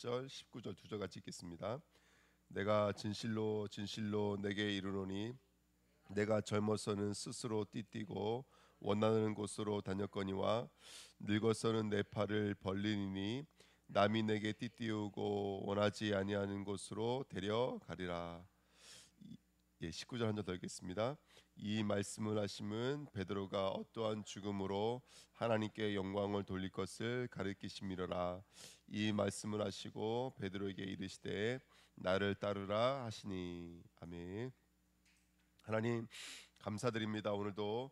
18절 19절 두 절 같이 읽겠습니다. 내가 진실로 진실로 내게 이르노니 내가 젊어서는 스스로 띠띠고 원하는 곳으로 다녔거니와 늙어서는 내 팔을 벌리니 남이 내게 띠띠우고 원하지 아니하는 곳으로 데려가리라. 19절 한 절 더 읽겠습니다. 이 말씀을 하심은 베드로가 어떠한 죽음으로 하나님께 영광을 돌릴 것을 가르치심이로라. 이 말씀을 하시고 베드로에게 이르시되 나를 따르라 하시니. 아멘. 하나님 감사드립니다. 오늘도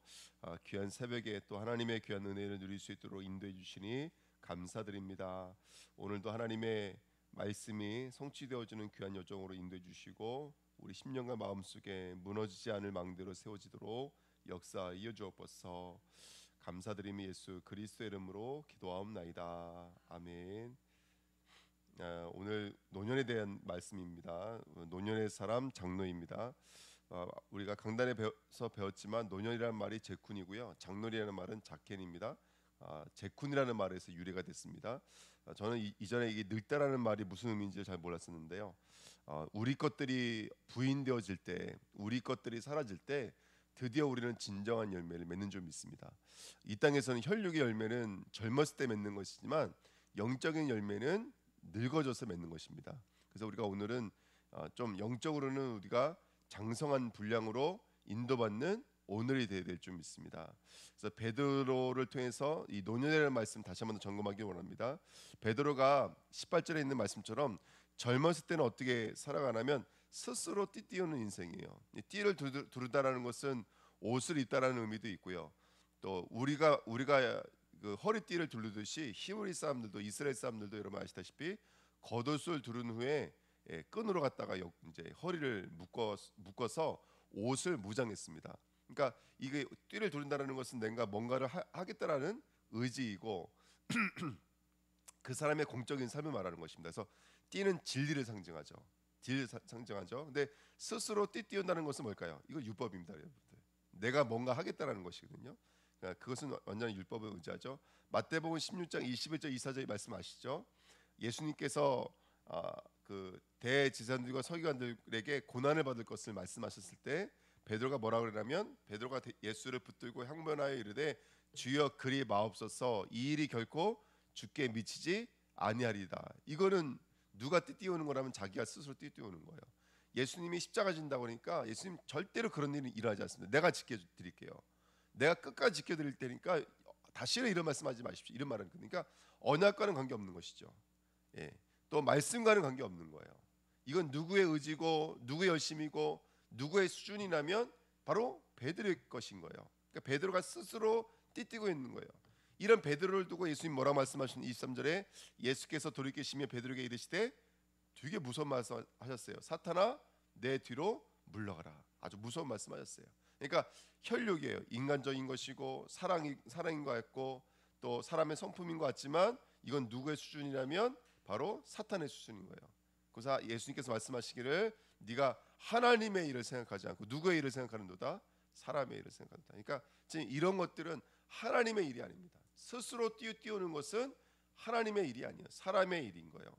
귀한 새벽에 또 하나님의 귀한 은혜를 누릴 수 있도록 인도해 주시니 감사드립니다. 오늘도 하나님의 말씀이 성취되어지는 귀한 여정으로 인도해 주시고 우리 심령과 마음속에 무너지지 않을 망대로 세워지도록 역사하여 주옵소서. 감사드리며 예수 그리스도의 이름으로 기도하옵나이다. 아멘. 오늘 노년에 대한 말씀입니다. 노년의 사람 장로입니다. 우리가 강단에서 배웠지만 노년이라는 말이 제쿤이고요, 장로이라는 말은 자켄입니다. 제쿤이라는 말에서 유래가 됐습니다. 저는 이전에 이게 늙다라는 말이 무슨 의미인지 잘 몰랐었는데요. 우리 것들이 부인되어질 때, 우리 것들이 사라질 때 드디어 우리는 진정한 열매를 맺는 줄 믿습니다. 이 땅에서는 혈육의 열매는 젊었을 때 맺는 것이지만 영적인 열매는 늙어져서 맺는 것입니다. 그래서 우리가 오늘은 좀 영적으로는 우리가 장성한 분량으로 인도받는 오늘이 되어야 될 줄 믿습니다. 그래서 베드로를 통해서 이 노년이라는 말씀 다시 한번 점검하기 원합니다. 베드로가 18절에 있는 말씀처럼 젊었을 때는 어떻게 살아가냐면 스스로 띠띠우는 인생이에요. 띠를 두르다라는 것은 옷을 입다라는 의미도 있고요. 또 우리가 그 허리띠를 두르듯이 히브리 사람들도 이스라엘 사람들도 여러분 아시다시피 겉옷을 두른 후에 끈으로 갖다가 이제 허리를 묶어서 옷을 무장했습니다. 그러니까 이게 띠를 두른다는 것은 내가 뭔가를 하겠다라는 의지이고 그 사람의 공적인 삶을 말하는 것입니다. 그래서 띠는 진리를 상징하죠. 진리를 상징하죠. 근데 스스로 띠 띄운다는 것은 뭘까요? 이거 율법입니다, 여러분들. 내가 뭔가 하겠다라는 것이거든요. 그러니까 그것은 완전히 율법에 의지하죠. 마태복음 16장 21절 24절의 말씀 아시죠? 예수님께서 그 대지사들과 서기관들에게 고난을 받을 것을 말씀하셨을 때 베드로가 뭐라고 그러냐면, 베드로가 예수를 붙들고 향변하여 이르되 주여 그리 마옵소서, 이 일이 결코 주께 미치지 아니하리다. 이거는 누가 띠띠우는 거라면 자기가 스스로 띠띠우는 거예요. 예수님이 십자가 진다고 그러니까 예수님 절대로 그런 일은 일어나지 않습니다. 내가 지켜드릴게요. 내가 끝까지 지켜드릴 테니까 다시는 이런 말씀하지 마십시오. 이런 말은 그러니까 언약과는 관계없는 것이죠. 또 말씀과는 관계없는 거예요. 이건 누구의 의지고 누구의 열심이고 누구의 수준이라면 바로 베드로의 것인 거예요. 그러니까 베드로가 스스로 띠띠고 있는 거예요. 이런 베드로를 두고 예수님 뭐라 말씀하시는 23절에 예수께서 돌이키시며 베드로에게 이르시되 되게 무서운 말씀하셨어요. 사탄아 내 뒤로 물러가라. 아주 무서운 말씀하셨어요. 그러니까 혈육이에요. 인간적인 것이고 사랑인 것 같고 또 사람의 성품인 것 같지만 이건 누구의 수준이라면 바로 사탄의 수준인 거예요. 그래서 예수님께서 말씀하시기를 네가 하나님의 일을 생각하지 않고 누구의 일을 생각하는도다? 사람의 일을 생각한다. 그러니까 지금 이런 것들은 하나님의 일이 아닙니다. 스스로 띄우는 것은 하나님의 일이 아니에요. 사람의 일인 거예요.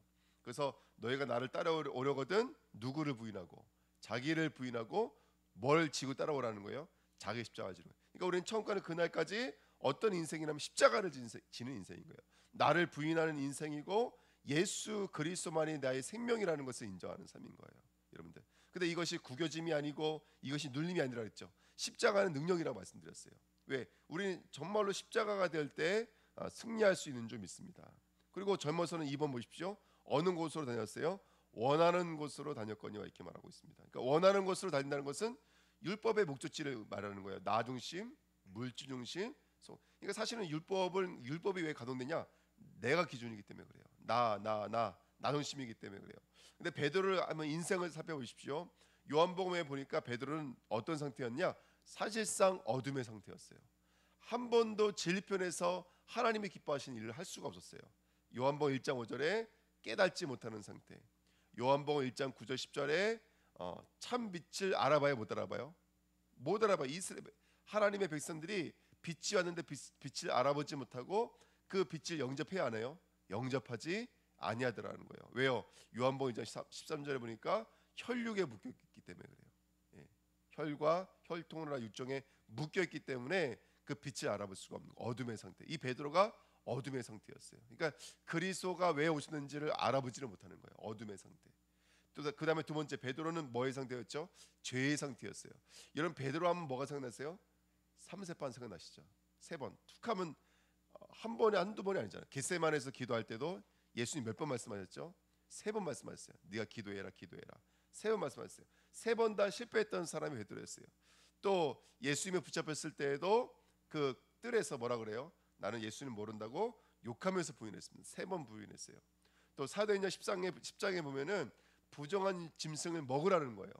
그래서 너희가 나를 따라오려거든 누구를 부인하고 자기를 부인하고 뭘 지고 따라오라는 거예요? 자기 십자가 지는 거예요. 그러니까 우리는 처음까지 그날까지 어떤 인생이라면 십자가를 지는 인생인 거예요. 나를 부인하는 인생이고 예수 그리스도만이 나의 생명이라는 것을 인정하는 삶인 거예요, 여러분들. 근데 이것이 구겨짐이 아니고 이것이 눌림이 아니라 그랬죠. 십자가는 능력이라고 말씀드렸어요. 왜? 우리는 정말로 십자가가 될 때 승리할 수 있는 줄 믿습니다. 그리고 젊어서는 2번 보십시오. 어느 곳으로 다녔어요? 원하는 곳으로 다녔거니와 이렇게 말하고 있습니다. 그러니까 원하는 곳으로 다닌다는 것은 율법의 목적지를 말하는 거예요. 나 중심, 물질 중심. 그러니까 사실은 율법이 왜 가동되냐? 내가 기준이기 때문에 그래요. 나 중심이기 때문에 그래요. 근데 베드로를 한번 인생을 살펴보십시오. 요한복음에 보니까 베드로는 어떤 상태였냐? 사실상 어둠의 상태였어요. 한 번도 진리편에서 하나님이 기뻐하시는 일을 할 수가 없었어요. 요한복음 1장 5절에 깨닫지 못하는 상태. 요한복음 1장 9절 10절에 참 빛을 알아봐야 못 알아봐요. 못 알아봐. 이스라엘 하나님의 백성들이 빛이 왔는데 빛을 알아보지 못하고 그 빛을 영접해야 하나요? 영접하지 아니하더라는 거예요. 왜요? 요한복음 2장 13절에 보니까 혈육에 묶여있기 때문에 그래요. 예. 혈과 혈통이나 육정에 묶여있기 때문에 그 빛을 알아볼 수가 없는 거예요. 어둠의 상태. 이 베드로가 어둠의 상태였어요. 그러니까 그리스도가 왜 오셨는지를 알아보지를 못하는 거예요. 어둠의 상태. 또 그 다음에 두 번째, 베드로는 뭐의 상태였죠? 죄의 상태였어요. 여러분, 베드로 하면 뭐가 생각나세요? 삼세판 생각나시죠? 세 번 툭하면 한 번에 한두 번이 아니잖아요. 겟세마네에서 기도할 때도 예수님 몇 번 말씀하셨죠? 세 번 말씀하셨어요. 네가 기도해라, 기도해라. 세 번 말씀하셨어요. 세 번 다 실패했던 사람이 베드로였어요. 또 예수님이 붙잡혔을 때에도 그 뜰에서 뭐라 그래요? 나는 예수님 모른다고 욕하면서 부인했습니다. 세 번 부인했어요. 또 사도행전 10장에 보면은 부정한 짐승을 먹으라는 거예요.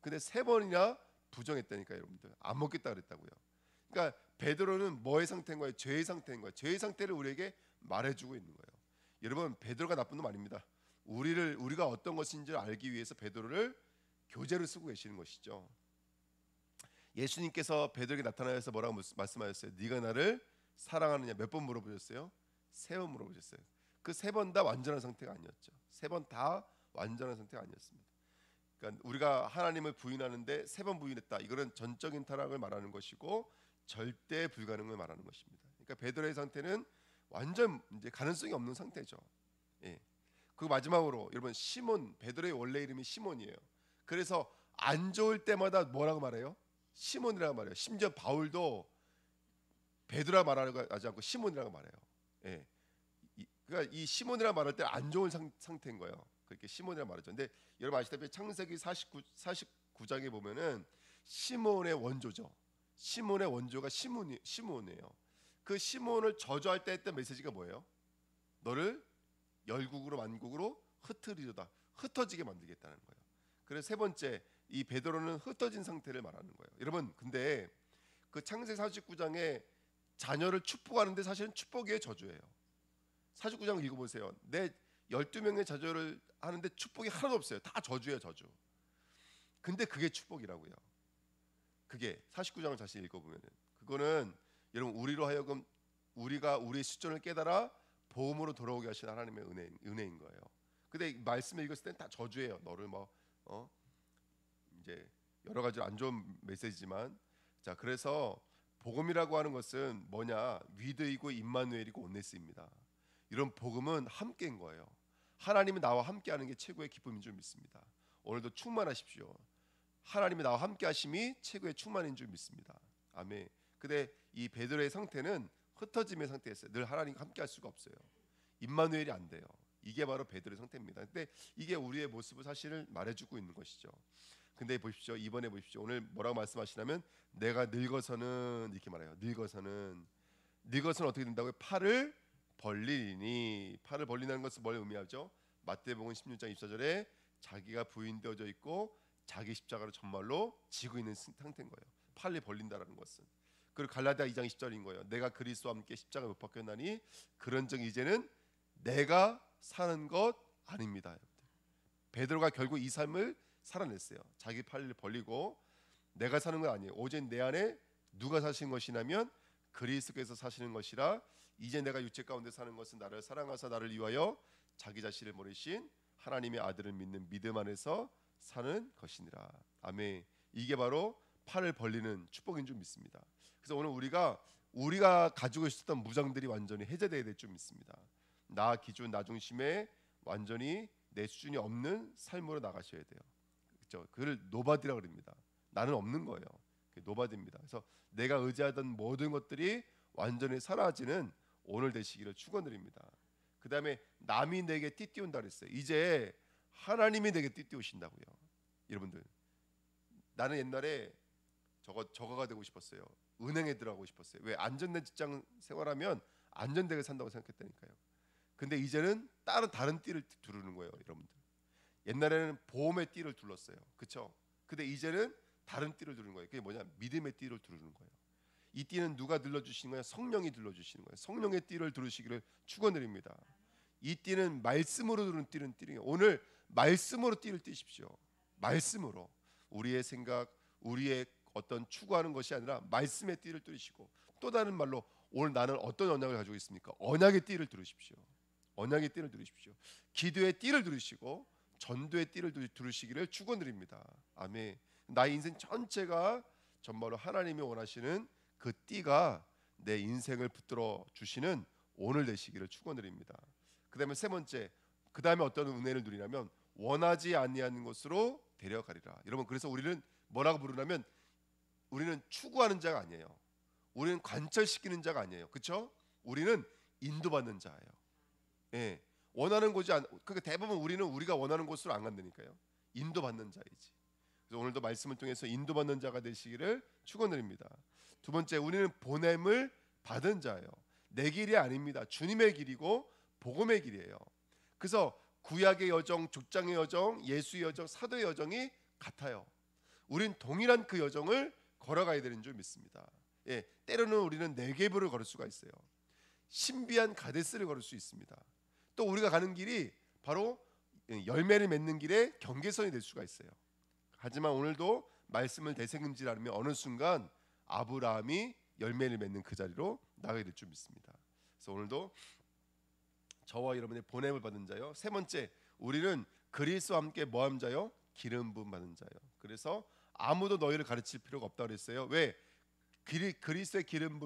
근데 세 번이나 부정했다니까요, 여러분들. 안 먹겠다 그랬다고요. 그러니까 베드로는 뭐의 상태인 거예요? 죄의 상태인 거예요. 죄의 상태를 우리에게 말해주고 있는 거예요. 여러분, 베드로가 나쁜 놈 아닙니다. 우리가 어떤 것인지를 알기 위해서 베드로를 교재로 쓰고 계시는 것이죠. 예수님께서 베드로에게 나타나셔서 뭐라고 말씀하셨어요? 네가 나를 사랑하느냐 몇 번 물어보셨어요? 세 번 물어보셨어요. 그 세 번 다 완전한 상태가 아니었죠. 세 번 다 완전한 상태가 아니었습니다. 그러니까 우리가 하나님을 부인하는데 세 번 부인했다. 이거는 전적인 타락을 말하는 것이고 절대 불가능을 말하는 것입니다. 그러니까 베드로의 상태는 완전 이제 가능성이 없는 상태죠. 예. 그 마지막으로 여러분, 시몬, 베드로의 원래 이름이 시몬이에요. 그래서 안 좋을 때마다 뭐라고 말해요? 시몬이라고 말해요. 심지어 바울도 베드로라 말하지 않고 시몬이라고 말해요. 예. 그러니까 이 시몬이라 말할 때 안 좋은 상태인 거예요. 그렇게 시몬이라 말하죠. 근데 여러분 아시다시피 창세기 49장에 보면은 시몬의 원조죠. 시몬의 원조가 시몬이에요. 그 시몬을 저주할 때 했던 메시지가 뭐예요? 너를 열국으로 만국으로 흩으리로다. 흩어지게 만들겠다는 거예요. 그래서 세 번째, 이 베드로는 흩어진 상태를 말하는 거예요. 여러분, 근데 그 창세기 49장에 자녀를 축복하는데 사실은 축복이에요, 저주예요? 49장 읽어보세요. 내 12명의 자녀를 하는데 축복이 하나도 없어요. 다 저주예요, 저주. 근데 그게 축복이라고요. 그게 49장을 다시 읽어보면은 그거는 여러분, 우리로 하여금 우리가 우리의 수준을 깨달아 보험으로 돌아오게 하신 하나님의 은혜인 거예요. 근데 말씀을 읽었을 땐 다 저주예요. 너를 이제 여러 가지 안 좋은 메시지지만, 자, 그래서 복음이라고 하는 것은 뭐냐? 위드이고 임마누엘이고 온네스입니다. 이런 복음은 함께인 거예요. 하나님이 나와 함께하는 게 최고의 기쁨인 줄 믿습니다. 오늘도 충만하십시오. 하나님이 나와 함께하심이 최고의 충만인 줄 믿습니다. 아멘. 근데 이 베드로의 상태는 흩어짐의 상태였어요. 늘 하나님과 함께할 수가 없어요. 임마누엘이 안 돼요. 이게 바로 베드로의 상태입니다. 근데 이게 우리의 모습을 사실을 말해주고 있는 것이죠. 근데 보십시오. 이번에 보십시오. 오늘 뭐라고 말씀하시냐면 내가 늙어서는 이렇게 말해요. 늙어서는 어떻게 된다고요? 팔을 벌리니. 팔을 벌린다는 것은 뭘 의미하죠? 마태복음 16장 24절에 자기가 부인되어져 있고 자기 십자가를 정말로 지고 있는 상태인 거예요. 팔을 벌린다라는 것은. 그리고 갈라디아 2장 20절인 거예요. 내가 그리스도와 함께 십자가에 못 박혔나니 그런즉 이제는 내가 사는 것 아닙니다. 베드로가 결국 이 삶을 살아냈어요. 자기 팔을 벌리고 내가 사는 건 아니에요. 오직 내 안에 누가 사신 것이냐면 그리스도께서 사시는 것이라. 이제 내가 육체 가운데 사는 것은 나를 사랑하사 나를 위하여 자기 자신을 버리신 하나님의 아들을 믿는 믿음 안에서 사는 것이니라. 아멘. 이게 바로 팔을 벌리는 축복인 줄 믿습니다. 그래서 오늘 우리가 가지고 있었던 무장들이 완전히 해제되어야 될 줄 믿습니다. 나 기준, 나 중심에 완전히 내 수준이 없는 삶으로 나가셔야 돼요. 그렇죠? 그를 노바디라고 그럽니다. 나는 없는 거예요. 노바디입니다. 그래서 내가 의지하던 모든 것들이 완전히 사라지는 오늘 되시기를 축원드립니다. 그 다음에 남이 내게 띠띠운다 그랬어요. 이제 하나님이 내게 띠띠우신다고요. 여러분들, 나는 옛날에 저거가 되고 싶었어요. 은행에 들어가고 싶었어요. 왜? 안전된 직장 생활하면 안전되게 산다고 생각했다니까요. 근데 이제는 다른 띠를 두르는 거예요, 여러분들. 옛날에는 보험의 띠를 둘렀어요, 그렇죠? 근데 이제는 다른 띠를 두르는 거예요. 그게 뭐냐? 믿음의 띠를 두르는 거예요. 이 띠는 누가 들러주시는 거예요? 성령이 들러주시는 거예요. 성령의 띠를 두르시기를 축원드립니다. 이 띠는 말씀으로 두르는 띠예요. 오늘 말씀으로 띠를 띠십시오. 말씀으로. 우리의 생각, 우리의 어떤 추구하는 것이 아니라 말씀의 띠를 띠시고, 또 다른 말로 오늘 나는 어떤 언약을 가지고 있습니까? 언약의 띠를 두르십시오. 언약의 띠를 두르십시오. 기도의 띠를 두르시고 전도의 띠를 두르시기를 축원드립니다. 아멘. 나의 인생 전체가 정말로 하나님이 원하시는 그 띠가 내 인생을 붙들어 주시는 오늘 되시기를 축원드립니다. 그다음에 세 번째, 그다음에 어떤 은혜를 누리냐면 원하지 아니하는 것으로 데려가리라. 여러분, 그래서 우리는 뭐라고 부르냐면 우리는 추구하는 자가 아니에요. 우리는 관철시키는 자가 아니에요. 그렇죠? 우리는 인도받는 자예요. 예. 원하는 곳이 그러니까 대부분 우리는 우리가 원하는 곳으로 안 간다니까요. 인도받는 자이지. 그래서 오늘도 말씀을 통해서 인도받는 자가 되시기를 축원드립니다. 두 번째, 우리는 보냄을 받은 자예요. 내 길이 아닙니다. 주님의 길이고 복음의 길이에요. 그래서 구약의 여정, 족장의 여정, 예수의 여정, 사도의 여정이 같아요. 우린 동일한 그 여정을 걸어가야 되는 줄 믿습니다. 예, 때로는 우리는 네게브를 걸을 수가 있어요. 신비한 가데스를 걸을 수 있습니다. 또 우리가 가는 길이 바로 열매를 맺는 길의 경계선이 될 수가 있어요. 하지만 오늘도 말씀을 되새김질하면 어느 순간 아브라함이 열매를 맺는 그 자리로 나가게 될 줄 믿습니다. 그래서 오늘도 저와 여러분의 보냄을 받은 자요. 세 번째, 우리는 그리스도와 함께 뭐함 자요? 기름 부음 받은 자요. 그래서 아무도 너희를 가르칠 필요가 없다고 그랬어요. 왜? 그리스도의 기름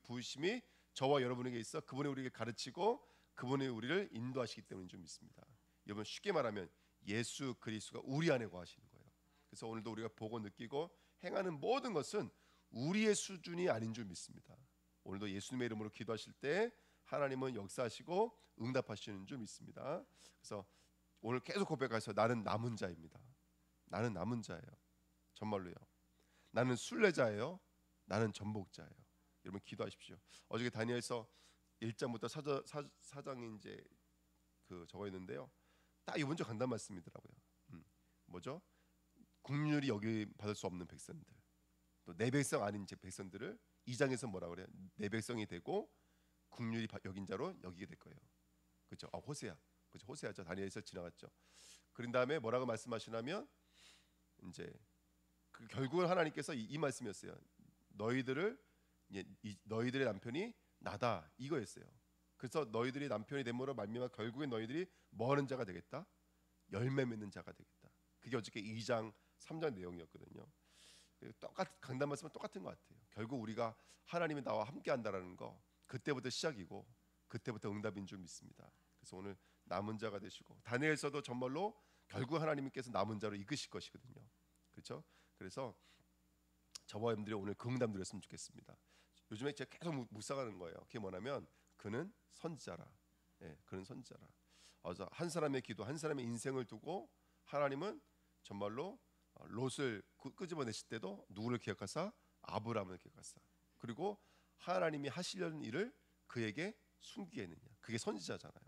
부으심이 저와 여러분에게 있어 그분이 우리에게 가르치고 그분이 우리를 인도하시기 때문인 줄 믿습니다. 여러분, 쉽게 말하면 예수 그리스도가 우리 안에 거하시는 거예요. 그래서 오늘도 우리가 보고 느끼고 행하는 모든 것은 우리의 수준이 아닌 줄 믿습니다. 오늘도 예수님의 이름으로 기도하실 때 하나님은 역사하시고 응답하시는 줄 믿습니다. 그래서 오늘 계속 고백하셔서 나는 남은 자입니다. 나는 남은 자예요. 정말로요. 나는 순례자예요. 나는 전복자예요. 여러분 기도하십시오. 어저께 다니엘서 1장부터 4장이 이제 그 적어 있는데요. 딱 이번 주 강단 말씀이더라고요. 뭐죠? 국률이 여기 받을 수 없는 백성들, 또 내 백성 아닌 제 백성들을 2장에서 뭐라 그래요? 내 백성이 되고 국률이 여긴 자로 여기게 될 거예요. 그렇죠? 호세아, 그렇죠? 호세아죠. 다니엘에서 지나갔죠. 그런 다음에 뭐라고 말씀하시냐면 이제 결국은 하나님께서 이 말씀이었어요. 너희들의 남편이 나다 이거였어요. 그래서 너희들이 남편이 됨으로 말미암아 결국엔 너희들이 뭐 하는 자가 되겠다? 열매 맺는 자가 되겠다. 그게 어저께 2장 3장 내용이었거든요. 강단 말씀은 똑같은 것 같아요. 결국 우리가 하나님이 나와 함께 한다라는 거 그때부터 시작이고 그때부터 응답인 줄 믿습니다. 그래서 오늘 남은 자가 되시고 다니엘서도 정말로 결국 하나님께서 남은 자로 이끄실 것이거든요. 그렇죠? 그래서 저와 여러분들이 오늘 그 응답 드렸으면 좋겠습니다. 요즘에 제가 계속 묵상하는 거예요. 그게 뭐냐면 그는 선지자라. 예, 그는 선지자라. 그래서 한 사람의 기도, 한 사람의 인생을 두고 하나님은 정말로 롯을 끄집어내실 때도 누구를 기억하사? 아브라함을 기억하사. 그리고 하나님이 하시려는 일을 그에게 숨기게 했느냐. 그게 선지자잖아요.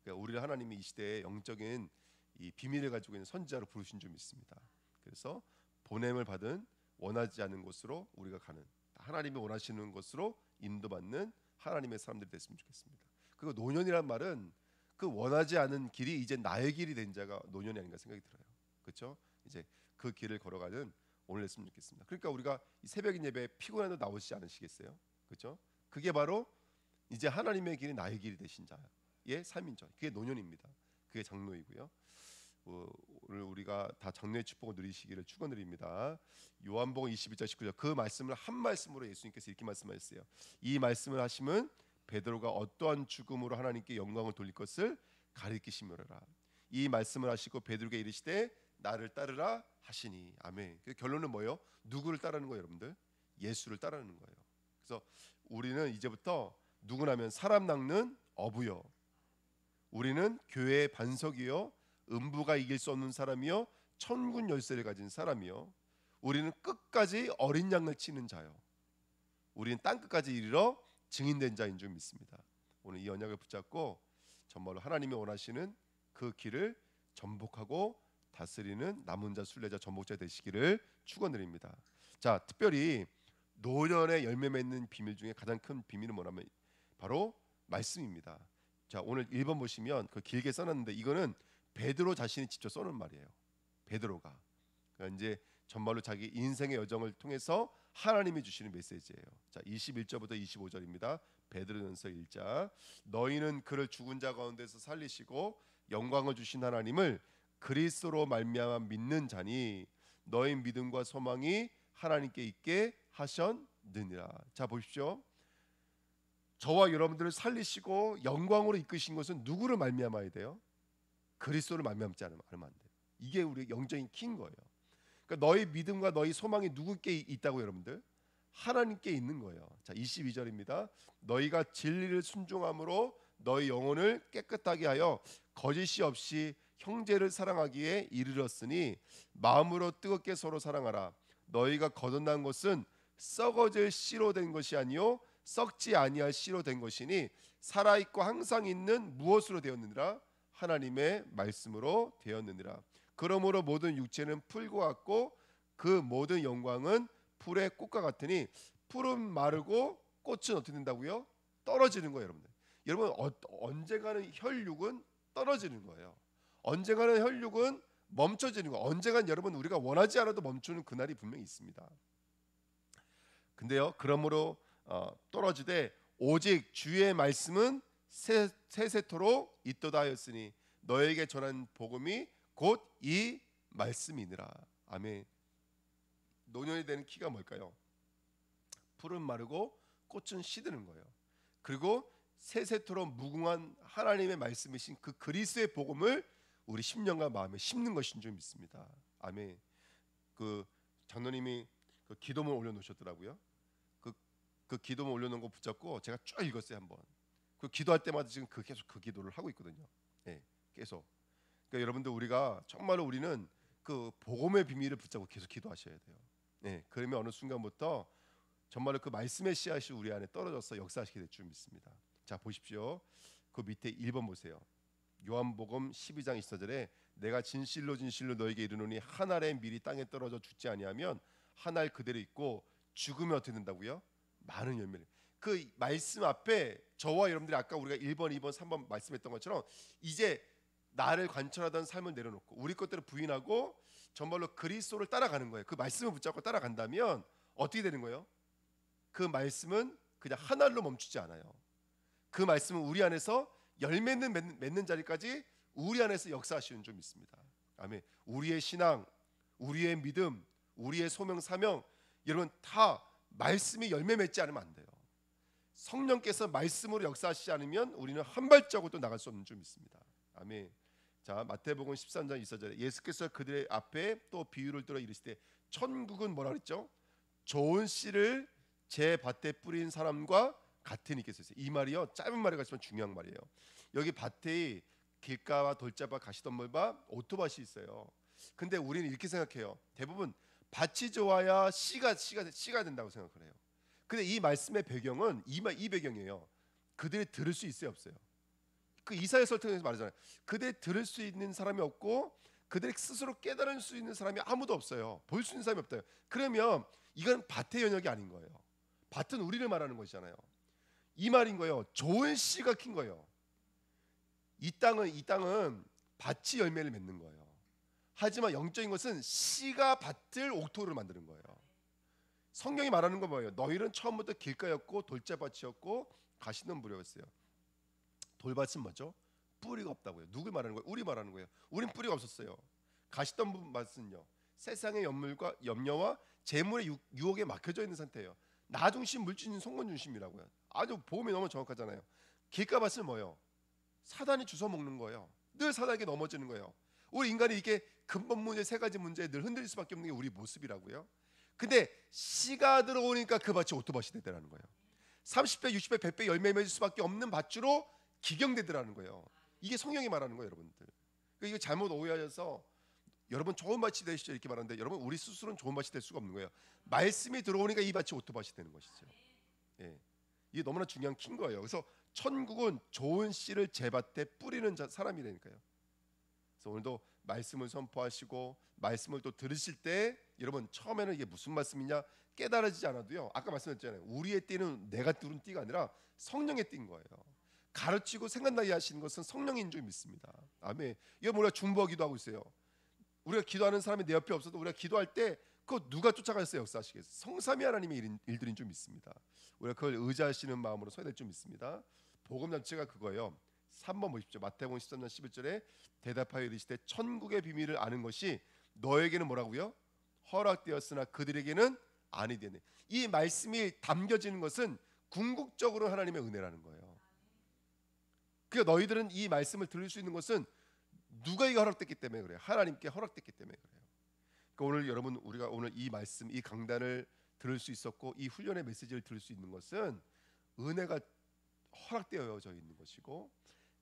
그러니까 우리를 하나님이 이 시대에 영적인 이 비밀을 가지고 있는 선지자로 부르신 줄 믿습니다. 그래서 보냄을 받은 원하지 않는 곳으로 우리가 가는, 하나님이 원하시는 곳으로 인도받는 하나님의 사람들이 됐으면 좋겠습니다. 그리고 노년이란 말은 그 원하지 않은 길이 이제 나의 길이 된 자가 노년이 아닌가 생각이 들어요. 그렇죠? 이제 그 길을 걸어가는 오늘 했으면 좋겠습니다. 그러니까 우리가 이 새벽 예배에 피곤해도 나오시지 않으시겠어요? 그렇죠? 그게 바로 이제 하나님의 길이 나의 길이 되신 자의 삶인 자. 그게 노년입니다. 그게 장로이고요. 오늘 우리가 다 장로의 축복을 누리시기를 축원드립니다. 요한복음 22장 19절 그 말씀을 한 말씀으로 예수님께서 이렇게 말씀하셨어요. 이 말씀을 하시면 베드로가 어떠한 죽음으로 하나님께 영광을 돌릴 것을 가리키시며라. 이 말씀을 하시고 베드로에게 이르시되 나를 따르라 하시니. 아멘. 그 결론은 뭐예요? 누구를 따르는 거예요, 여러분들? 예수를 따르는 거예요. 그래서 우리는 이제부터 누구냐면 사람 낚는 어부요. 우리는 교회의 반석이요. 음부가 이길 수 없는 사람이요. 천군 열쇠를 가진 사람이요. 우리는 끝까지 어린 양을 치는 자요. 우리는 땅 끝까지 이르러 증인된 자인 줄 믿습니다. 오늘 이 언약을 붙잡고 정말로 하나님이 원하시는 그 길을 전복하고 다스리는 남은 자, 순례자, 전복자 되시기를 축원드립니다. 자, 특별히 노년의 열매 맺는 비밀 중에 가장 큰 비밀은 뭐냐면 바로 말씀입니다. 자, 오늘 1번 보시면 그 길게 써놨는데 이거는 베드로 자신이 직접 써놓은 말이에요. 베드로가 그러니까 이제 정말로 자기 인생의 여정을 통해서 하나님이 주시는 메시지예요. 자, 21절부터 25절입니다. 베드로전서 1장. 너희는 그를 죽은 자 가운데서 살리시고 영광을 주신 하나님을 그리스도로 말미암아 믿는 자니 너희 믿음과 소망이 하나님께 있게 하셨느니라. 자 보십시오. 저와 여러분들을 살리시고 영광으로 이끄신 것은 누구를 말미암아야 돼요? 그리스도를 말미암지 않으면 안 돼요. 이게 우리 영적인 키인 거예요. 그러니까 너희 믿음과 너희 소망이 누구께 있다고 여러분들? 하나님께 있는 거예요. 자 22절입니다. 너희가 진리를 순종함으로 너희 영혼을 깨끗하게 하여 거짓이 없이 형제를 사랑하기에 이르렀으니 마음으로 뜨겁게 서로 사랑하라. 너희가 거듭난 것은 썩어질 씨로 된 것이 아니요 썩지 아니할 씨로 된 것이니 살아있고 항상 있는 무엇으로 되었느니라? 하나님의 말씀으로 되었느니라. 그러므로 모든 육체는 풀과 같고 그 모든 영광은 풀의 꽃과 같으니 풀은 마르고 꽃은 어떻게 된다고요? 떨어지는 거예요, 여러분들. 여러분 언젠가는 혈육은 떨어지는 거예요. 언젠가는 혈육은 멈춰지는 거예요. 언젠가는 여러분 우리가 원하지 않아도 멈추는 그날이 분명히 있습니다. 근데요, 그러므로 떨어지되 오직 주의 말씀은 세세토록 있도다 하였으니 너에게 전한 복음이 곧 이 말씀이니라. 아멘. 노년이 되는 키가 뭘까요? 풀은 마르고 꽃은 시드는 거예요. 그리고 세세토록 무궁한 하나님의 말씀이신 그 그리스도의 복음을 우리 심령과 마음에 심는 것인 줄 믿습니다. 아멘. 그 장로님이 그 기도문 올려놓으셨더라고요. 그 기도문 올려놓은 거 붙잡고 제가 쭉 읽었어요 한번. 그 기도할 때마다 지금 계속 그 기도를 하고 있거든요. 예, 계속. 그러니까 여러분들 우리가 정말로 우리는 그 복음의 비밀을 붙잡고 계속 기도하셔야 돼요. 예, 그러면 어느 순간부터 정말로 그 말씀의 씨앗이 우리 안에 떨어져서 역사하시게 될 줄 믿습니다. 자 보십시오. 그 밑에 1번 보세요. 요한복음 12장 24절에 내가 진실로 진실로 너에게 이르노니 한 알의 밀이 땅에 떨어져 죽지 아니하면 한 알 그대로 있고 죽으면 어떻게 된다고요? 많은 열매를. 그 말씀 앞에 저와 여러분들이 아까 우리가 1번, 2번, 3번 말씀했던 것처럼 이제 나를 관철하던 삶을 내려놓고 우리 것들을 부인하고 정말로 그리스도를 따라가는 거예요. 그 말씀을 붙잡고 따라간다면 어떻게 되는 거예요? 그 말씀은 그냥 한 알로 멈추지 않아요. 그 말씀은 우리 안에서 열매 맺는 자리까지 우리 안에서 역사하시는 줄 믿습니다. 아멘. 우리의 신앙, 우리의 믿음, 우리의 소명 사명 여러분 다 말씀이 열매 맺지 않으면 안 돼요. 성령께서 말씀으로 역사하시지 않으면 우리는 한 발자국도 나갈 수 없는 줄 믿습니다. 아멘. 자 마태복음 13장 24절에 예수께서 그들의 앞에 또 비유를 들어 이르시되 천국은 뭐라 그랬죠? 좋은 씨를 제 밭에 뿌린 사람과 같으니 겠어요. 이 말이요 짧은 말이 같지만 중요한 말이에요. 여기 밭에 길가와 돌자밭 가시덤불밭 오토밭이 있어요. 근데 우리는 이렇게 생각해요. 대부분 밭이 좋아야 씨가 된다고 생각을 해요. 근데 이 말씀의 배경은 이 배경이에요. 그들이 들을 수 있어요 없어요? 그 이사야 설명에서 말하잖아요. 그들이 들을 수 있는 사람이 없고 그들이 스스로 깨달을 수 있는 사람이 아무도 없어요. 볼 수 있는 사람이 없대요. 그러면 이건 밭의 영역이 아닌 거예요. 밭은 우리를 말하는 것이잖아요. 이 말인 거예요. 좋은 씨가 킨 거예요. 이 땅은 밭이 열매를 맺는 거예요. 하지만 영적인 것은 씨가 밭을 옥토를 만드는 거예요. 성경이 말하는 건 뭐예요? 너희는 처음부터 길가였고 돌자밭이었고 가시덤불이었어요. 돌밭은 뭐죠? 뿌리가 없다고요. 누굴 말하는 거예요? 우리 말하는 거예요. 우린 뿌리가 없었어요. 가시덤불밭은요 세상의 염려와 재물의 유혹에 막혀져 있는 상태예요. 나 중심, 물질인 성공 중심이라고요. 아주 보험이 너무 정확하잖아요. 길가밭은 뭐예요? 사단이 주워 먹는 거예요. 늘 사단에게 넘어지는 거예요. 우리 인간이 이렇게 근본 문제 세 가지 문제에 늘 흔들릴 수밖에 없는 게 우리 모습이라고요. 근데 씨가 들어오니까 그 밭이 오토밭이 되더라는 거예요. 30배, 60배, 100배 열매 맺을 수밖에 없는 밭주로 기경되더라는 거예요. 이게 성경이 말하는 거예요, 여러분들. 이거 잘못 오해하셔서 여러분 좋은 밭이 되시죠 이렇게 말하는데 여러분 우리 스스로는 좋은 밭이 될 수가 없는 거예요. 말씀이 들어오니까 이 밭이 오토밭이 되는 것이죠. 예. 이게 너무나 중요한 킨 거예요. 그래서 천국은 좋은 씨를 제 밭에 뿌리는 사람이라니까요. 그래서 오늘도 말씀을 선포하시고 말씀을 또 들으실 때 여러분 처음에는 이게 무슨 말씀이냐 깨달아지지 않아도요. 아까 말씀드렸잖아요. 우리의 띠는 내가 뚫은 띠가 아니라 성령의 띠인 거예요. 가르치고 생각나게 하시는 것은 성령인 줄 믿습니다. 아멘. 이거 우리가 중보하기도 하고 있어요. 우리가 기도하는 사람이 내 옆에 없어도 우리가 기도할 때 그거 누가 쫓아가서 역사하시겠어요? 성삼위 하나님의 일들인 줄 믿습니다. 우리가 그걸 의지하시는 마음으로 서야 될 줄 믿습니다. 복음 전체가 그거예요. 3번 보십시오. 마태복음 13장 11절에 대답하여 이르시되 천국의 비밀을 아는 것이 너에게는 뭐라고요? 허락되었으나 그들에게는 아니 되네. 이 말씀이 담겨지는 것은 궁극적으로 하나님의 은혜라는 거예요. 그러니까 너희들은 이 말씀을 들을 수 있는 것은 누가 이거 허락됐기 때문에 그래요. 하나님께 허락됐기 때문에 그래요. 그러니까 오늘 여러분 우리가 오늘 이 말씀, 이 강단을 들을 수 있었고 이 훈련의 메시지를 들을 수 있는 것은 은혜가 허락되어져 있는 것이고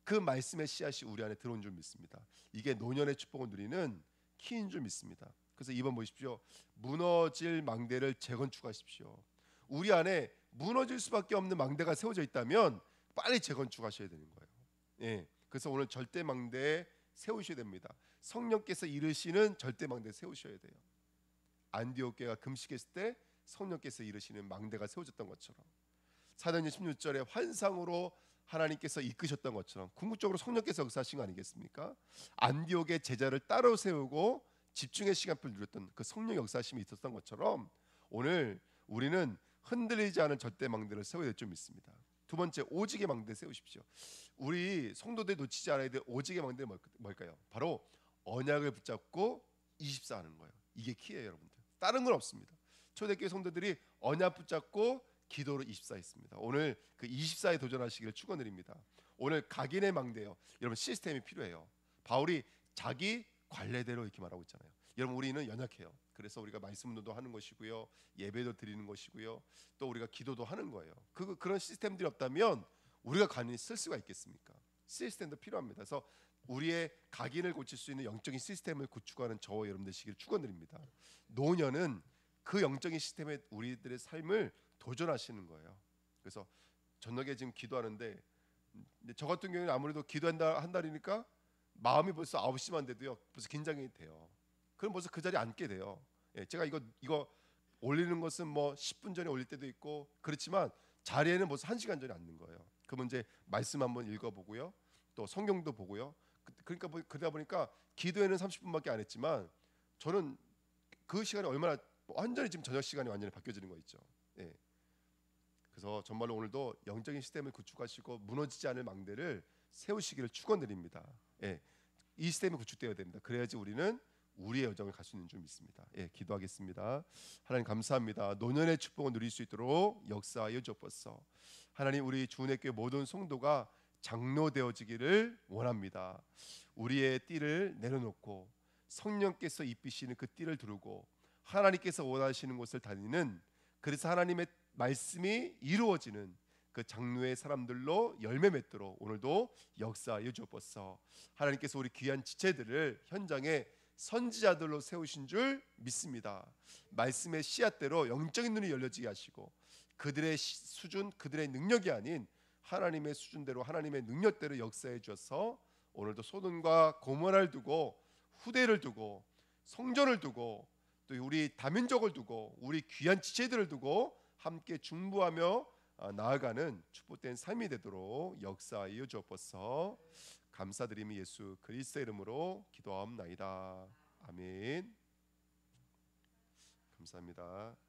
그 말씀의 씨앗이 우리 안에 들어온 줄 믿습니다. 이게 노년의 축복을 누리는 키인 줄 믿습니다. 그래서 2번 보십시오. 무너질 망대를 재건축하십시오. 우리 안에 무너질 수밖에 없는 망대가 세워져 있다면 빨리 재건축하셔야 되는 거예요. 예. 그래서 오늘 절대 망대에 세우셔야 됩니다. 성령께서 이르시는 절대 망대 세우셔야 돼요. 안디옥 교회가 금식했을 때 성령께서 이르시는 망대가 세워졌던 것처럼 사도행전 16절에 환상으로 하나님께서 이끄셨던 것처럼 궁극적으로 성령께서 역사하신 거 아니겠습니까? 안디옥의 제자를 따로 세우고 집중의 시간표를 누렸던 그 성령 역사심이 있었던 것처럼 오늘 우리는 흔들리지 않은 절대 망대를 세워야 될 줄 믿습니다. 두 번째, 오직의 망대 세우십시오. 우리 성도들 놓치지 않아야 될 오직의 망대는 뭘까요? 바로 언약을 붙잡고 24하는 거예요. 이게 키예요, 여러분들. 다른 건 없습니다. 초대교회 성도들이 언약 붙잡고 기도로 24했습니다. 오늘 그 24에 도전하시기를 축원드립니다. 오늘 각인의 망대요. 여러분 시스템이 필요해요. 바울이 자기 관례대로 이렇게 말하고 있잖아요. 여러분 우리는 연약해요. 그래서 우리가 말씀 운동도 하는 것이고요, 예배도 드리는 것이고요, 또 우리가 기도도 하는 거예요. 그런 시스템들이 없다면 우리가 간이 쓸 수가 있겠습니까? 시스템도 필요합니다. 그래서 우리의 각인을 고칠 수 있는 영적인 시스템을 구축하는 저와 여러분 되시기를 축원드립니다. 노년은 그 영적인 시스템에 우리들의 삶을 도전하시는 거예요. 그래서 저녁에 지금 기도하는데 저 같은 경우는 아무래도 한달이니까 마음이 벌써 9시만 돼도요 벌써 긴장이 돼요. 그럼 벌써 그 자리에 앉게 돼요. 예, 제가 이거 올리는 것은 뭐 10분 전에 올릴 때도 있고 그렇지만 자리에는 벌써 1시간 전에 앉는 거예요. 그러면 이제 말씀 한번 읽어보고요, 또 성경도 보고요. 그러니까 그러다 보니까 기도에는 30분밖에 안 했지만 저는 그 시간이 얼마나 완전히 지금 저녁 시간이 완전히 바뀌어지는 거 있죠. 예. 그래서 정말로 오늘도 영적인 시스템을 구축하시고 무너지지 않을 망대를 세우시기를 축원드립니다. 예. 이 시스템이 구축되어야 됩니다. 그래야지 우리는 우리의 여정을 갈 수 있는 줄 믿습니다. 예, 기도하겠습니다. 하나님 감사합니다. 노년의 축복을 누릴 수 있도록 역사하여 주옵소서. 하나님 우리 주은혜교회 모든 성도가 장로 되어지기를 원합니다. 우리의 띠를 내려놓고 성령께서 입히시는 그 띠를 두르고 하나님께서 원하시는 곳을 다니는, 그래서 하나님의 말씀이 이루어지는 그 장로의 사람들로 열매 맺도록 오늘도 역사하여 주옵소서. 하나님께서 우리 귀한 지체들을 현장에 선지자들로 세우신 줄 믿습니다. 말씀의 씨앗대로 영적인 눈이 열려지게 하시고 그들의 수준, 그들의 능력이 아닌 하나님의 수준대로 하나님의 능력대로 역사해 주셔서 오늘도 소돔과 고모라를 두고 후대를 두고 성전을 두고 또 우리 다민족을 두고 우리 귀한 지체들을 두고 함께 중보하며 나아가는 축복된 삶이 되도록 역사하여 주옵소서. 감사드리며 예수 그리스도의 이름으로 기도하옵나이다. 아멘. 감사합니다.